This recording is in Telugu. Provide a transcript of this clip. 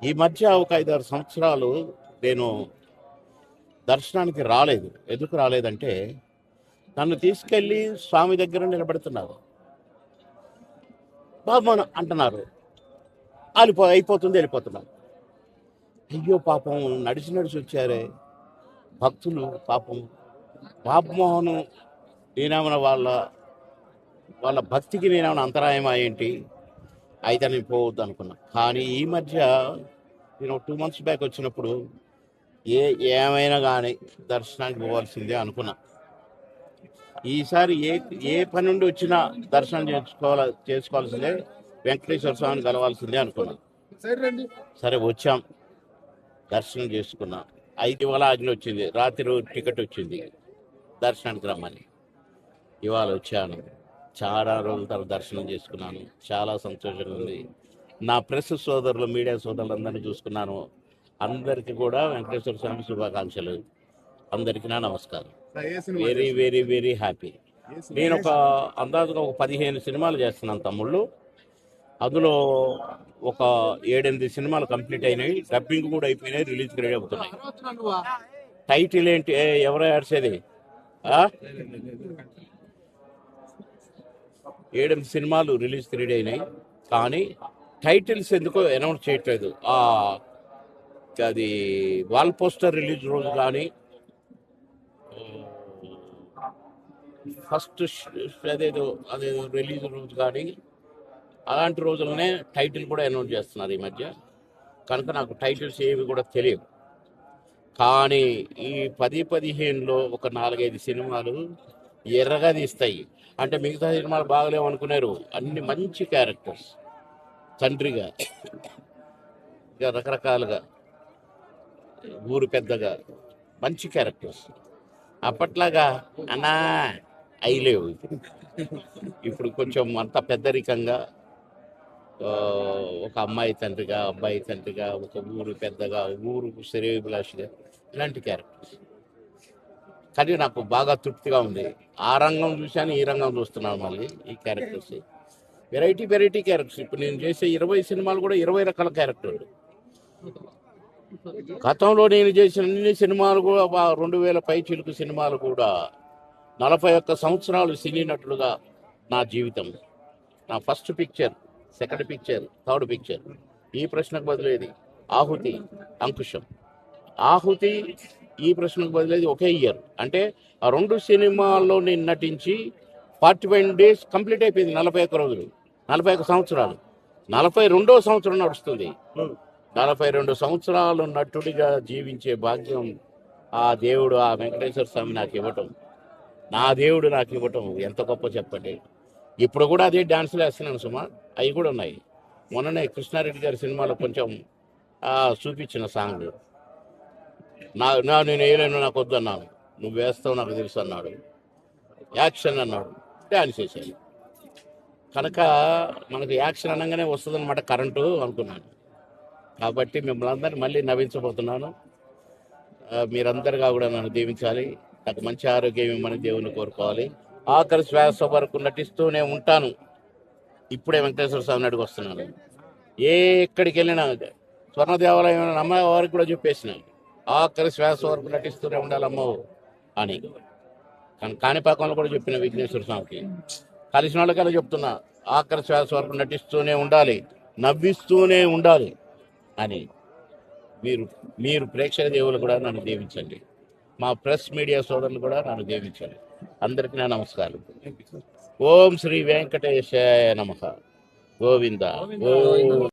ఈ మధ్య ఒక 5-6 సంవత్సరాలు నేను దర్శనానికి రాలేదు. ఎందుకు రాలేదంటే నన్ను తీసుకెళ్ళి స్వామి దగ్గర నిలబెడుతున్నారు, బాబు అంటున్నారు, అయిపోతుంది వెళ్ళిపోతున్నారు. అయ్యో పాపం నడిచి వచ్చారే భక్తులు, పాపం బాబుమోహన్ నేనేమన్నా వాళ్ళ భక్తికి నేనేమన్నా అంతరాయమా ఏంటి, అయితే నేను పోవద్దు అనుకున్నా. కానీ ఈ మధ్య నేను 2 months బ్యాక్ వచ్చినప్పుడు ఏమైనా కానీ దర్శనానికి పోవాల్సిందే అనుకున్నా. ఈసారి ఏ పని నుండి వచ్చినా దర్శనం చేసుకోవాల్సిందే, వెంకటేశ్వర స్వామిని కలవాల్సిందే అనుకున్నా. సరే వచ్చాం, దర్శనం చేసుకున్నాం. 5 ఇవాళ ఆజ్ఞ వచ్చింది, రాత్రి టికెట్ వచ్చింది దర్శనానికి రమ్మని. ఇవాళ వచ్చాను, చాలా రోజుల తర్వాత దర్శనం చేసుకున్నాను. చాలా సంతోషంగా ఉంది. నా ప్రెస్ సోదరులు, మీడియా సోదరులందరినీ చూసుకున్నాను. అందరికీ కూడా వెంకటేశ్వర స్వామి శుభాకాంక్షలు. అందరికీ నా నమస్కారం. Very very very happy. నేను అందాజుగా ఒక 15 సినిమాలు చేస్తున్నాను తమ్ముళ్ళు. అందులో ఒక 7-8 సినిమాలు కంప్లీట్ అయినాయి, డబ్బింగ్ కూడా అయిపోయినాయి, రిలీజ్కి రెడీ అవుతున్నాయి. టైటిల్ ఏంటి, ఎవరో ఏడ్చేది? 7-8 సినిమాలు రిలీజ్కి రెడీ అయినాయి, కానీ టైటిల్స్ ఎందుకో అనౌన్స్ చేయట్లేదు. అది వాల్ పోస్టర్ రిలీజ్ రోజు కానీ, ఫస్ట్ అదేదో రిలీజ్ రోజు కానీ, అలాంటి రోజులనే టైటిల్ కూడా అనౌన్స్ చేస్తున్నారు ఈ మధ్య. కనుక నాకు టైటిల్స్ ఏవి కూడా తెలియవు. కానీ ఈ 10-15లో ఒక 4-5 సినిమాలు ఎర్రగా తీస్తాయి. అంటే మిగతా సినిమాలు బాగలేవు అనుకున్నారు, అన్ని మంచి క్యారెక్టర్స్, తండ్రిగా, ఇక రకరకాలుగా, ఊరు పెద్దగా, మంచి క్యారెక్టర్స్. అప్పట్లాగా అన్నా అయ్యలేవు. ఇప్పుడు కొంచెం అంత పెద్దరికంగా, ఒక అమ్మాయి తండ్రిగా, అబ్బాయి తండ్రిగా, ఒక ఊరు పెద్దగా, ఊరు శ్రేయోభిలాషిగా, ఇలాంటి క్యారెక్టర్స్. కానీ నాకు బాగా తృప్తిగా ఉంది. ఆ రంగం చూశాను, ఈ రంగం చూస్తున్నాను. మళ్ళీ ఈ క్యారెక్టర్స్ వెరైటీ క్యారెక్టర్స్. ఇప్పుడు నేను చేసే 20 సినిమాలు కూడా 20 రకాల క్యారెక్టర్లు. గతంలో నేను చేసిన అన్ని సినిమాలు కూడా 2000 పై చిలుకు సినిమాలు కూడా 41 సంవత్సరాలు సినీ నటులుగా నా జీవితం. నా first picture, second picture, third picture. ఈ ప్రశ్నకు బదిలేది ఆహుతి, అంకుశం. ఆహుతి ఈ ప్రశ్నకు బదిలేది ఒకే ఇయర్. అంటే ఆ 2 సినిమాల్లో నేను నటించి 41 days కంప్లీట్ అయిపోయింది. 41 రోజులు, 41 సంవత్సరాలు. 42వ సంవత్సరం నడుస్తుంది. 42 సంవత్సరాలు నటుడిగా జీవించే భాగ్యం ఆ దేవుడు, ఆ వెంకటేశ్వర స్వామి నాకు ఇవ్వటం, నా దేవుడు నాకు ఇవ్వటం ఎంత గొప్ప చెప్పండి. ఇప్పుడు కూడా అదే డాన్సులు వేస్తున్నాను సుమా, అవి కూడా ఉన్నాయి. మొన్ననే కృష్ణారెడ్డి గారి సినిమాలో కొంచెం చూపించిన సాంగ్ నేను వేయలేను, నాకు వద్దు అన్నాను. నువ్వు వేస్తావు నాకు తెలుసు అన్నాడు. యాక్షన్ అన్నాడు, డ్యాన్స్ వేసాను. కనుక మనకు యాక్షన్ అనగానే వస్తుందన్నమాట కరెంటు అనుకున్నాను. కాబట్టి మిమ్మల్ని అందరినీ మళ్ళీ నవ్వించబోతున్నాను. మీరందరిగా కూడా నన్ను దీవించాలి. నాకు మంచి ఆరోగ్యం ఇవ్వమని దేవుని కోరుకోవాలి. ఆఖరి శ్వాస వరకు నటిస్తూనే ఉంటాను. ఇప్పుడే వెంకటేశ్వర స్వామి నాటికి వస్తున్నాను. ఎక్కడికి వెళ్ళినా స్వర్ణ దేవాలయం అమ్మాయి వారికి కూడా చెప్పేసినాను, ఆఖరి శ్వాస వరకు నటిస్తూనే ఉండాలమ్మో అని. కానీ కాణిపాకంలో కూడా చెప్పిన విఘ్నేశ్వర స్వామికి, కలిసిన వాళ్ళకల్లా చెప్తున్నా, ఆఖరి శ్వాస వరకు నటిస్తూనే ఉండాలి, నవ్విస్తూనే ఉండాలి అని. మీరు ప్రేక్షక దేవులు కూడా నన్ను దీవించండి. మా ప్రెస్ మీడియా సోదరులు కూడా నన్ను దీవించండి. అందరికీ నా నమస్కారం. ఓం శ్రీ వెంకటేశాయ నమః. గోవింద. ఓం